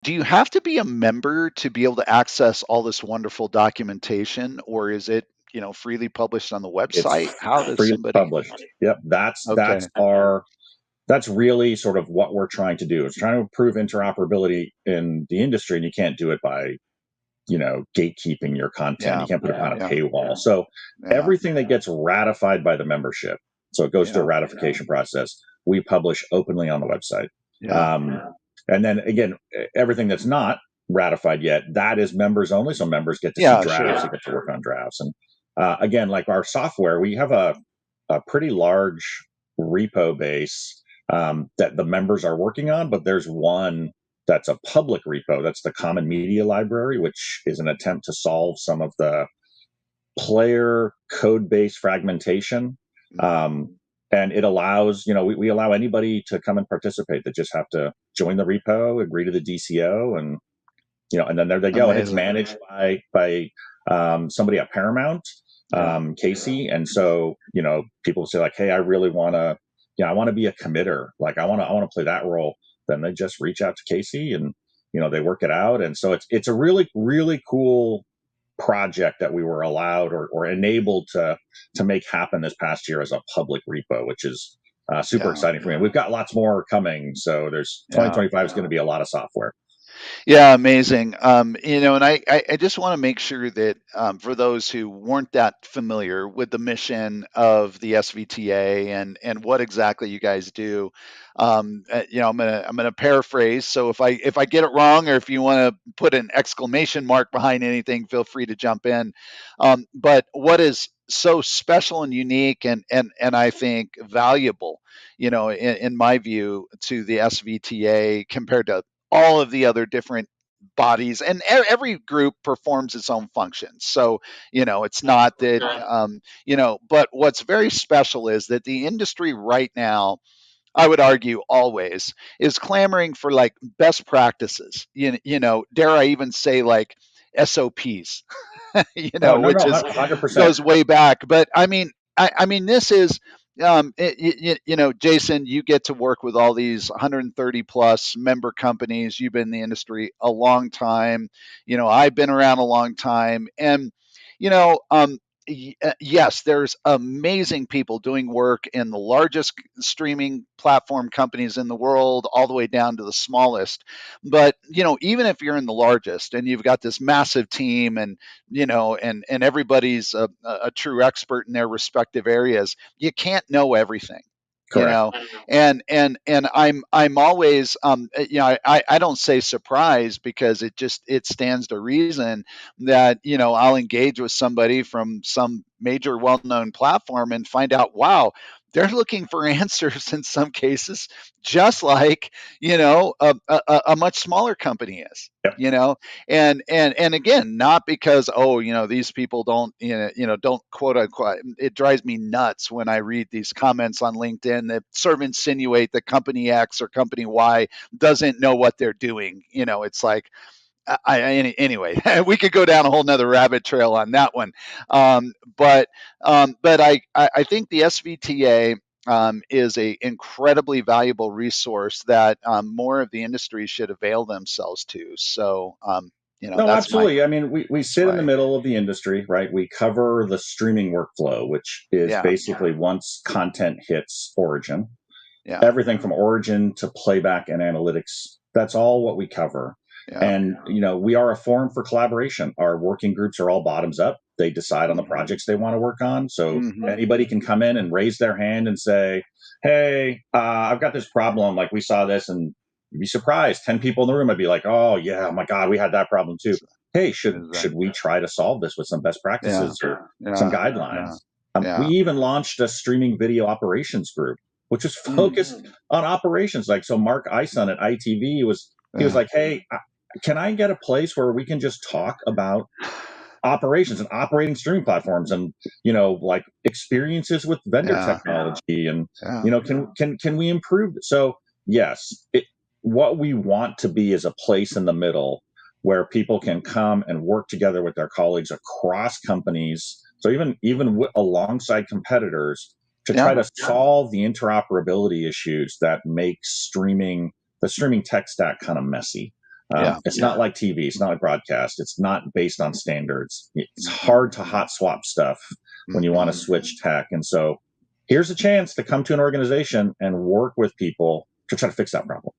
Do you have to be a member to be able to access all this wonderful documentation, or is it, freely published on the It's website? How does freely somebody? published. Yep, Okay. that's really sort of what we're trying to do. Is trying to improve interoperability in the industry, and you can't do it by gatekeeping your content. Yeah. You can't put it behind a Yeah. paywall. So Yeah. everything that gets ratified by the membership, so it goes through a Yeah. ratification process, we publish openly on the website. Yeah. Um, and then again, everything that's not ratified yet, that is members only. So members get to see Yeah. drafts, Sure. they get to work on drafts. And again, like our software, we have a pretty large repo base that the members are working on, but there's one that's a public repo. That's the Common Media Library, which is an attempt to solve some of the player code base fragmentation. Mm. Um, and it allows, we allow anybody to come and participate. They just have to join the repo, agree to the DCO, and then there they go. And it's Amazing. managed by somebody at Paramount, Yeah. Casey. And so, people say like, hey, I really want to, I want to be a committer. Like I want to play that role. Then they just reach out to Casey and, they work it out. And so it's a really, really cool project that we were allowed or enabled to make happen this past year as a public repo, which is super Yeah. exciting for me. We've got lots more coming. So there's Yeah. 2025 is going to be a lot of software. Yeah, amazing. And I just want to make sure that for those who weren't that familiar with the mission of the SVTA and what exactly you guys do, I'm gonna paraphrase. So if I get it wrong, or if you want to put an exclamation mark behind anything, feel free to jump in. But what is so special and unique and I think valuable, in my view, to the SVTA compared to all of the other different bodies, and every group performs its own functions, so it's not that but what's very special is that the industry right now, I would argue always, is clamoring for like best practices, dare I even say like SOPs, Oh, no, which no, is 100%. goes way back. But I mean, this is, Jason, you get to work with all these 130 plus member companies. You've been in the industry a long time. I've been around a long time, and you know, um, yes, there's amazing people doing work in the largest streaming platform companies in the world, all the way down to the smallest. But even if you're in the largest and you've got this massive team, and everybody's a true expert in their respective areas, you can't know everything, you Correct. know and I'm always, I don't say surprised, because it stands to reason that I'll engage with somebody from some major well-known platform and find out, wow, they're looking for answers in some cases, just like a much smaller company is, Yep. and again, not because, oh, these people don't, don't, quote unquote, it drives me nuts when I read these comments on LinkedIn that sort of insinuate that company X or company Y doesn't know what they're doing. It's like, anyway, we could go down a whole nother rabbit trail on that one. But I think the SVTA is a incredibly valuable resource that more of the industry should avail themselves to. So No, absolutely. I mean, we that's sit in the my middle of the industry, right? We cover the streaming workflow, which is yeah, basically once content hits origin, yeah, everything from origin to playback and analytics. That's all what we cover. yeah. And, we are a forum for collaboration. Our working groups are all bottoms up. They decide on the Hmm. projects they want to work on. So Hmm. anybody can come in and raise their hand and say, hey, I've got this problem. Like we saw this, and you'd be surprised. 10 people in the room would be like, oh, yeah, oh my God, we had that problem too. Hey, should Exactly. we try to solve this with some best Yeah, practices or some yeah, guidelines? yeah, We yeah. even launched a streaming video operations group, which is Mm, focused on operations. Like, so Mark Ison at ITV he was yeah, like, hey, can I get a place where we can just talk about operations and operating streaming platforms and like experiences with vendor yeah, technology and yeah, can we improve? So yes, what we want to be is a place in the middle where people can come and work together with their colleagues across companies, so even alongside competitors, to try yeah. to solve the interoperability issues that make the streaming tech stack kind of messy. Yeah. It's not like TV. It's not like broadcast. It's not based on standards. It's hard to hot swap stuff when you want to switch tech. And so here's a chance to come to an organization and work with people to try to fix that problem.